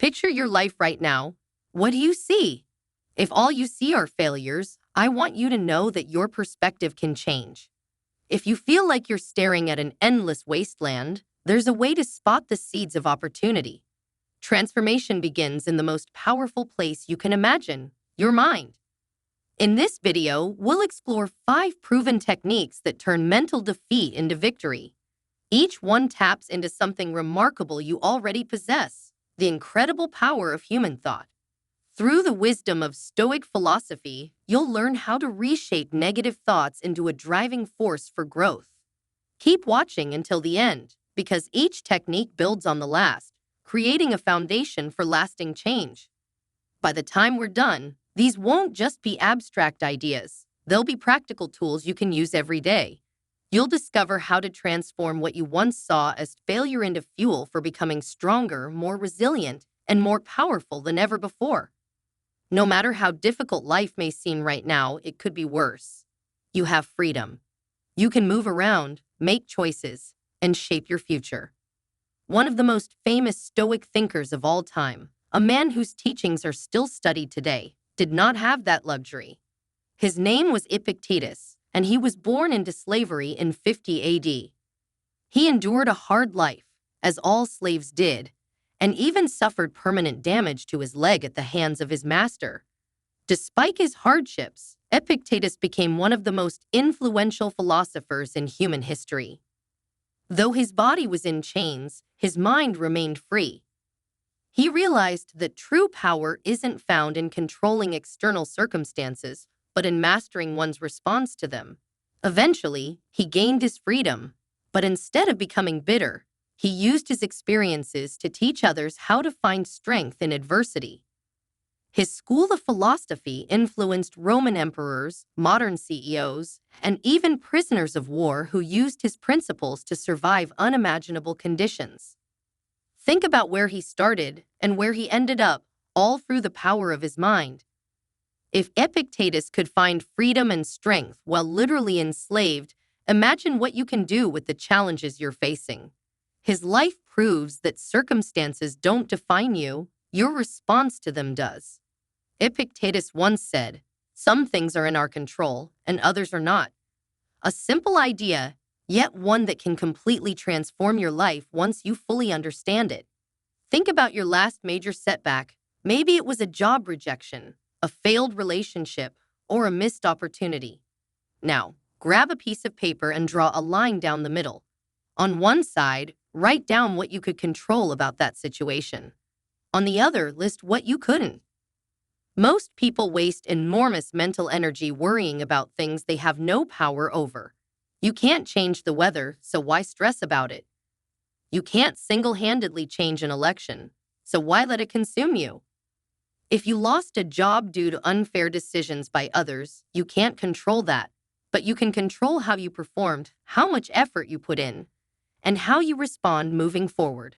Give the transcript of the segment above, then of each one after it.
Picture your life right now. What do you see? If all you see are failures, I want you to know that your perspective can change. If you feel like you're staring at an endless wasteland, there's a way to spot the seeds of opportunity. Transformation begins in the most powerful place you can imagine, your mind. In this video, we'll explore 5 proven techniques that turn mental defeat into victory. Each one taps into something remarkable you already possess, the incredible power of human thought. Through the wisdom of Stoic philosophy, you'll learn how to reshape negative thoughts into a driving force for growth. Keep watching until the end, because each technique builds on the last, creating a foundation for lasting change. By the time we're done, these won't just be abstract ideas. They'll be practical tools you can use every day. You'll discover how to transform what you once saw as failure into fuel for becoming stronger, more resilient, and more powerful than ever before. No matter how difficult life may seem right now, it could be worse. You have freedom. You can move around, make choices, and shape your future. One of the most famous Stoic thinkers of all time, a man whose teachings are still studied today, did not have that luxury. His name was Epictetus, and he was born into slavery in 50 AD. He endured a hard life, as all slaves did, and even suffered permanent damage to his leg at the hands of his master. Despite his hardships, Epictetus became one of the most influential philosophers in human history. Though his body was in chains, his mind remained free. He realized that true power isn't found in controlling external circumstances, but in mastering one's response to them. Eventually, he gained his freedom, but instead of becoming bitter, he used his experiences to teach others how to find strength in adversity. His school of philosophy influenced Roman emperors, modern CEOs, and even prisoners of war who used his principles to survive unimaginable conditions. Think about where he started and where he ended up, all through the power of his mind. If Epictetus could find freedom and strength while literally enslaved, imagine what you can do with the challenges you're facing. His life proves that circumstances don't define you, your response to them does. Epictetus once said, "Some things are in our control and others are not." A simple idea, yet one that can completely transform your life once you fully understand it. Think about your last major setback. Maybe it was a job rejection, a failed relationship, or a missed opportunity. Now, grab a piece of paper and draw a line down the middle. On one side, write down what you could control about that situation. On the other, list what you couldn't. Most people waste enormous mental energy worrying about things they have no power over. You can't change the weather, so why stress about it? You can't single-handedly change an election, so why let it consume you? If you lost a job due to unfair decisions by others, you can't control that, but you can control how you performed, how much effort you put in, and how you respond moving forward.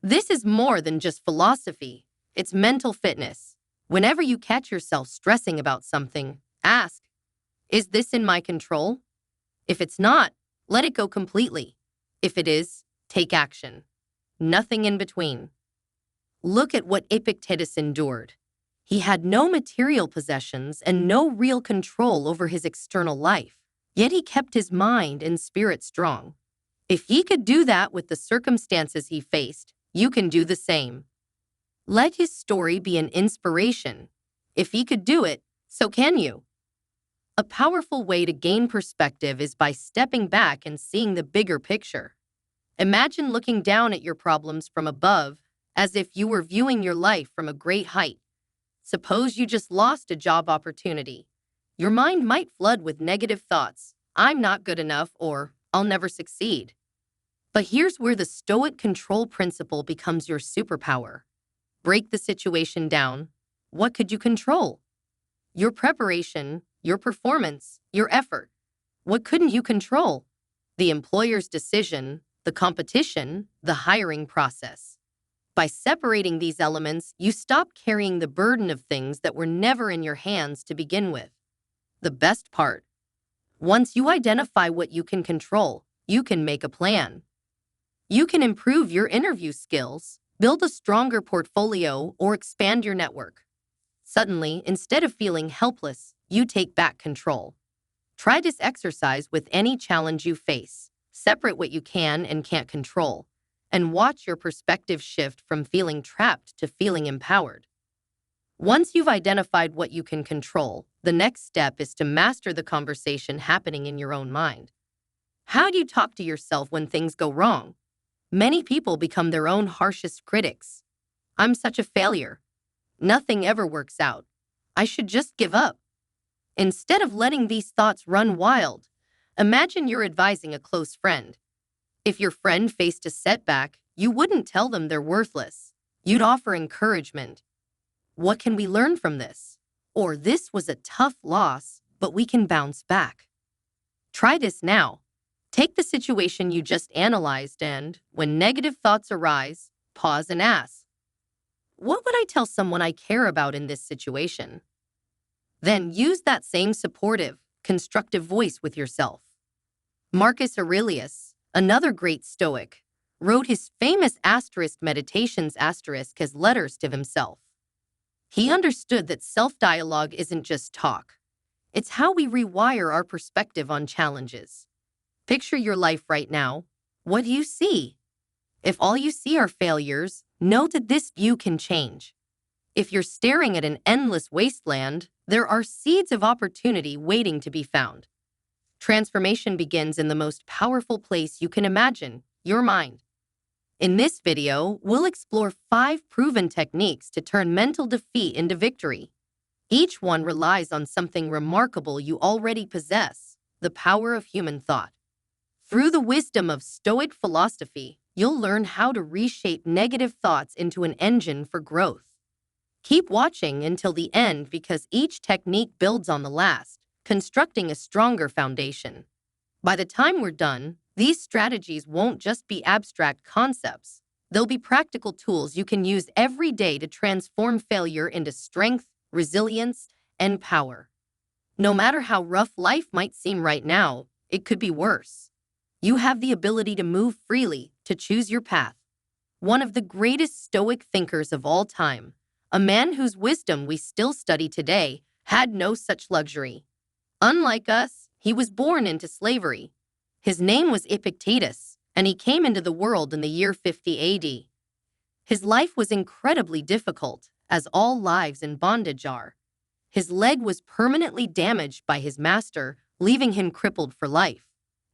This is more than just philosophy. It's mental fitness. Whenever you catch yourself stressing about something, ask, is this in my control? If it's not, let it go completely. If it is, take action. Nothing in between. Look at what Epictetus endured. He had no material possessions and no real control over his external life, yet he kept his mind and spirit strong. If he could do that with the circumstances he faced, you can do the same. Let his story be an inspiration. If he could do it, so can you. A powerful way to gain perspective is by stepping back and seeing the bigger picture. Imagine looking down at your problems from above, as if you were viewing your life from a great height. Suppose you just lost a job opportunity. Your mind might flood with negative thoughts. I'm not good enough, or I'll never succeed. But here's where the Stoic control principle becomes your superpower. Break the situation down. What could you control? Your preparation, your performance, your effort. What couldn't you control? The employer's decision, the competition, the hiring process. By separating these elements, you stop carrying the burden of things that were never in your hands to begin with. The best part: once you identify what you can control, you can make a plan. You can improve your interview skills, build a stronger portfolio, or expand your network. Suddenly, instead of feeling helpless, you take back control. Try this exercise with any challenge you face. Separate what you can and can't control, and watch your perspective shift from feeling trapped to feeling empowered. Once you've identified what you can control, the next step is to master the conversation happening in your own mind. How do you talk to yourself when things go wrong? Many people become their own harshest critics. I'm such a failure. Nothing ever works out. I should just give up. Instead of letting these thoughts run wild, imagine you're advising a close friend. If your friend faced a setback, you wouldn't tell them they're worthless. You'd offer encouragement. What can we learn from this? Or this was a tough loss, but we can bounce back. Try this now. Take the situation you just analyzed and, when negative thoughts arise, pause and ask, what would I tell someone I care about in this situation? Then use that same supportive, constructive voice with yourself. Marcus Aurelius, another great Stoic, wrote his famous meditations as letters to himself. He understood that self-dialogue isn't just talk. It's how we rewire our perspective on challenges. Picture your life right now. What do you see? If all you see are failures, know that this view can change. If you're staring at an endless wasteland, there are seeds of opportunity waiting to be found. Transformation begins in the most powerful place you can imagine, your mind. In this video, we'll explore 5 proven techniques to turn mental defeat into victory. Each one relies on something remarkable you already possess, the power of human thought. Through the wisdom of Stoic philosophy, you'll learn how to reshape negative thoughts into an engine for growth. Keep watching until the end because each technique builds on the last, constructing a stronger foundation. By the time we're done, these strategies won't just be abstract concepts. They'll be practical tools you can use every day to transform failure into strength, resilience, and power. No matter how rough life might seem right now, it could be worse. You have the ability to move freely, to choose your path. One of the greatest Stoic thinkers of all time, a man whose wisdom we still study today, had no such luxury. Unlike us, he was born into slavery. His name was Epictetus, and he came into the world in the year 50 AD. His life was incredibly difficult, as all lives in bondage are. His leg was permanently damaged by his master, leaving him crippled for life.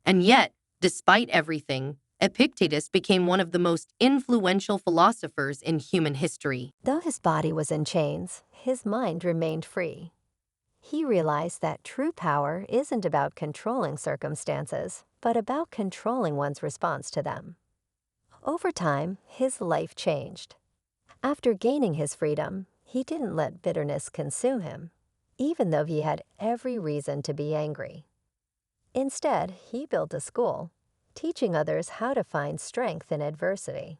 And yet, despite everything, Epictetus became one of the most influential philosophers in human history. Though his body was in chains, his mind remained free. He realized that true power isn't about controlling circumstances, but about controlling one's response to them. Over time, his life changed. After gaining his freedom, he didn't let bitterness consume him, even though he had every reason to be angry. Instead, he built a school, teaching others how to find strength in adversity.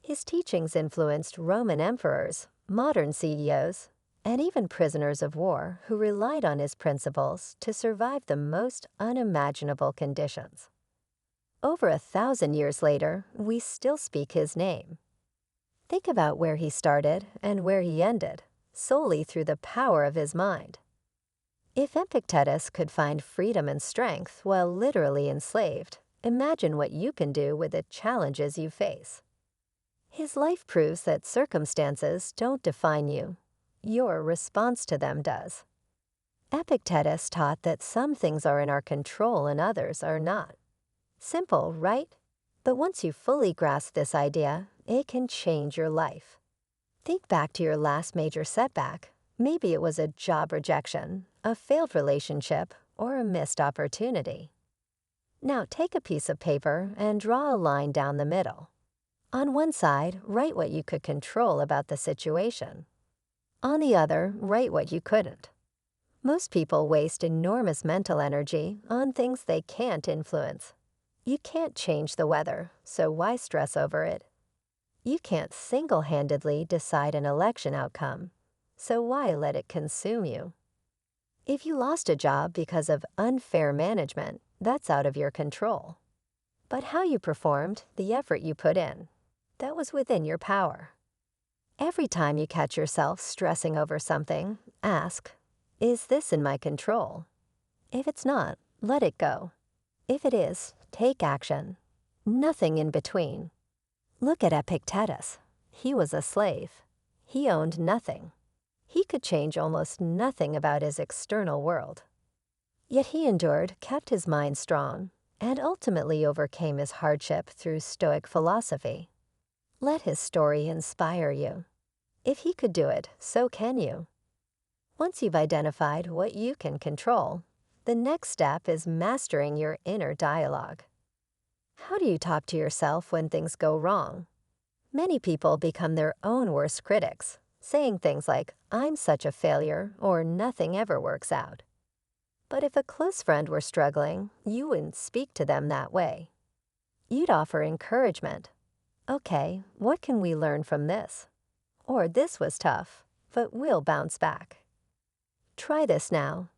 His teachings influenced Roman emperors, modern CEOs, and even prisoners of war who relied on his principles to survive the most unimaginable conditions. Over 1,000 years later, we still speak his name. Think about where he started and where he ended, solely through the power of his mind. If Epictetus could find freedom and strength while literally enslaved, imagine what you can do with the challenges you face. His life proves that circumstances don't define you. Your response to them does. Epictetus taught that some things are in our control and others are not. Simple, right? But once you fully grasp this idea, it can change your life. Think back to your last major setback. Maybe it was a job rejection, a failed relationship, or a missed opportunity. Now take a piece of paper and draw a line down the middle. On one side, write what you could control about the situation. On the other, write what you couldn't. Most people waste enormous mental energy on things they can't influence. You can't change the weather, so why stress over it? You can't single-handedly decide an election outcome, so why let it consume you? If you lost a job because of unfair management, that's out of your control. but how you performed, the effort you put in. That was within your power. Every time you catch yourself stressing over something, ask, is this in my control? If it's not, let it go. If it is, take action. Nothing in between. Look at Epictetus. He was a slave. He owned nothing. He could change almost nothing about his external world. Yet he endured, kept his mind strong, and ultimately overcame his hardship through Stoic philosophy. Let his story inspire you. If he could do it, so can you. Once you've identified what you can control, the next step is mastering your inner dialogue. How do you talk to yourself when things go wrong? Many people become their own worst critics, saying things like, I'm such a failure, or nothing ever works out. But if a close friend were struggling, you wouldn't speak to them that way. You'd offer encouragement. Okay, what can we learn from this? Or this was tough, but we'll bounce back. Try this now.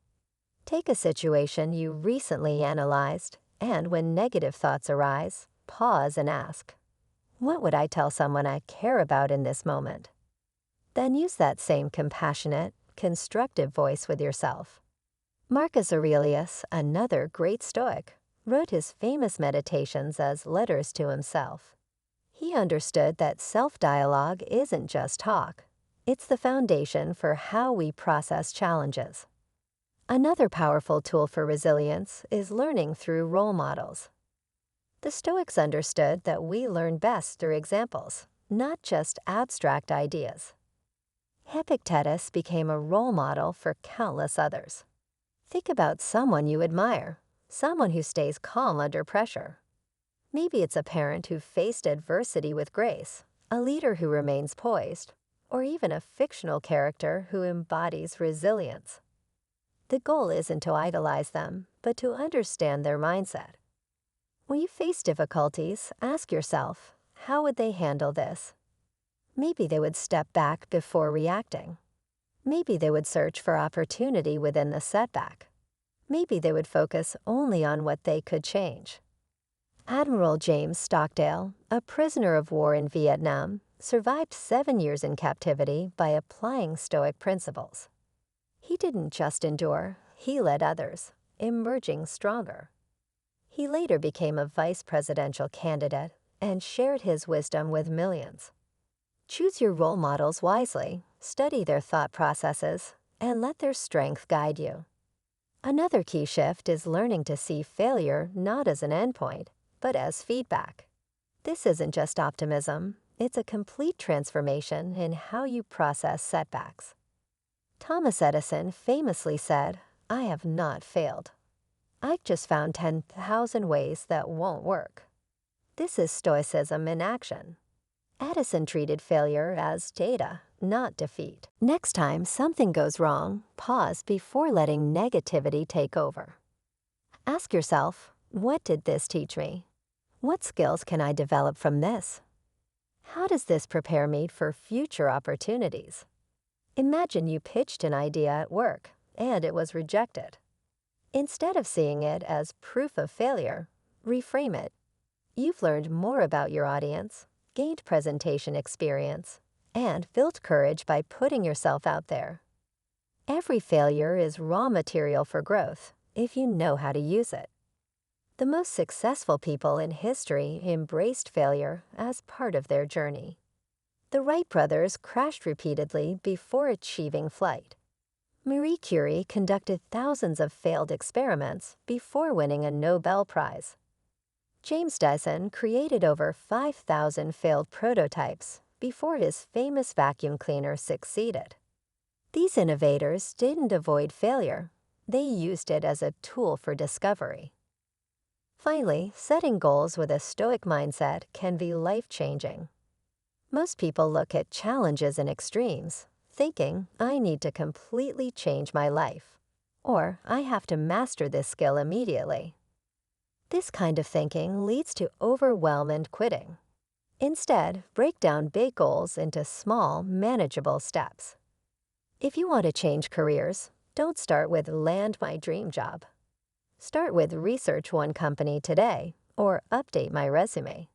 Take a situation you recently analyzed, and when negative thoughts arise, pause and ask, what would I tell someone I care about in this moment? Then use that same compassionate, constructive voice with yourself. Marcus Aurelius, another great Stoic, wrote his famous meditations as letters to himself. He understood that self-dialogue isn't just talk. It's the foundation for how we process challenges. Another powerful tool for resilience is learning through role models. The Stoics understood that we learn best through examples, not just abstract ideas. Epictetus became a role model for countless others. Think about someone you admire, someone who stays calm under pressure. Maybe it's a parent who faced adversity with grace, a leader who remains poised, or even a fictional character who embodies resilience. The goal isn't to idolize them, but to understand their mindset. When you face difficulties, ask yourself, how would they handle this? Maybe they would step back before reacting. Maybe they would search for opportunity within the setback. Maybe they would focus only on what they could change. Admiral James Stockdale, a prisoner of war in Vietnam, survived 7 years in captivity by applying Stoic principles. He didn't just endure, he led others, emerging stronger. He later became a vice presidential candidate and shared his wisdom with millions. Choose your role models wisely, study their thought processes, and let their strength guide you. Another key shift is learning to see failure not as an endpoint, but as feedback. This isn't just optimism, it's a complete transformation in how you process setbacks. Thomas Edison famously said, I have not failed. I've just found 10,000 ways that won't work. This is Stoicism in action. Edison treated failure as data, not defeat. Next time something goes wrong, pause before letting negativity take over. Ask yourself, what did this teach me? What skills can I develop from this? How does this prepare me for future opportunities? Imagine you pitched an idea at work, and it was rejected. Instead of seeing it as proof of failure, reframe it. You've learned more about your audience, gained presentation experience, and built courage by putting yourself out there. Every failure is raw material for growth if you know how to use it. The most successful people in history embraced failure as part of their journey. The Wright brothers crashed repeatedly before achieving flight. Marie Curie conducted thousands of failed experiments before winning a Nobel Prize. James Dyson created over 5,000 failed prototypes before his famous vacuum cleaner succeeded. These innovators didn't avoid failure. They used it as a tool for discovery. Finally, setting goals with a Stoic mindset can be life-changing. Most people look at challenges in extremes, thinking, I need to completely change my life, or I have to master this skill immediately. This kind of thinking leads to overwhelm and quitting. Instead, break down big goals into small, manageable steps. If you want to change careers, don't start with land my dream job. Start with research one company today, or update my resume.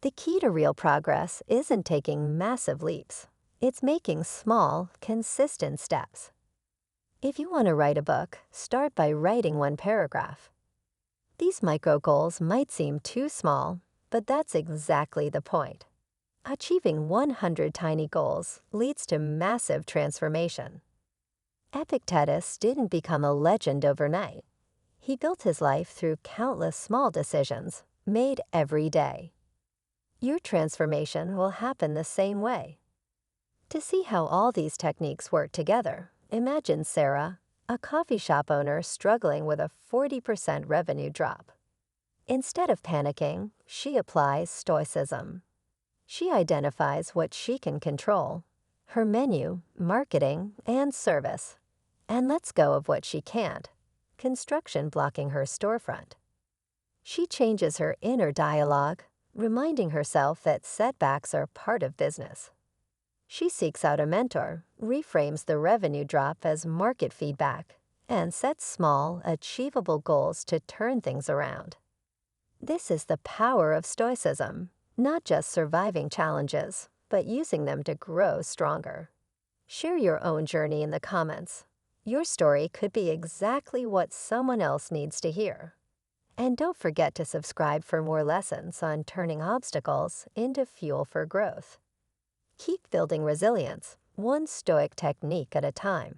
The key to real progress isn't taking massive leaps. It's making small, consistent steps. If you want to write a book, start by writing one paragraph. These micro goals might seem too small, but that's exactly the point. Achieving 100 tiny goals leads to massive transformation. Epictetus didn't become a legend overnight. He built his life through countless small decisions made every day. Your transformation will happen the same way. To see how all these techniques work together, imagine Sarah, a coffee shop owner struggling with a 40% revenue drop. Instead of panicking, she applies Stoicism. She identifies what she can control, her menu, marketing, and service, and lets go of what she can't, construction blocking her storefront. She changes her inner dialogue, reminding herself that setbacks are part of business. She seeks out a mentor, reframes the revenue drop as market feedback, and sets small, achievable goals to turn things around. This is the power of Stoicism, not just surviving challenges, but using them to grow stronger. Share your own journey in the comments. Your story could be exactly what someone else needs to hear. And don't forget to subscribe for more lessons on turning obstacles into fuel for growth. Keep building resilience, one Stoic technique at a time.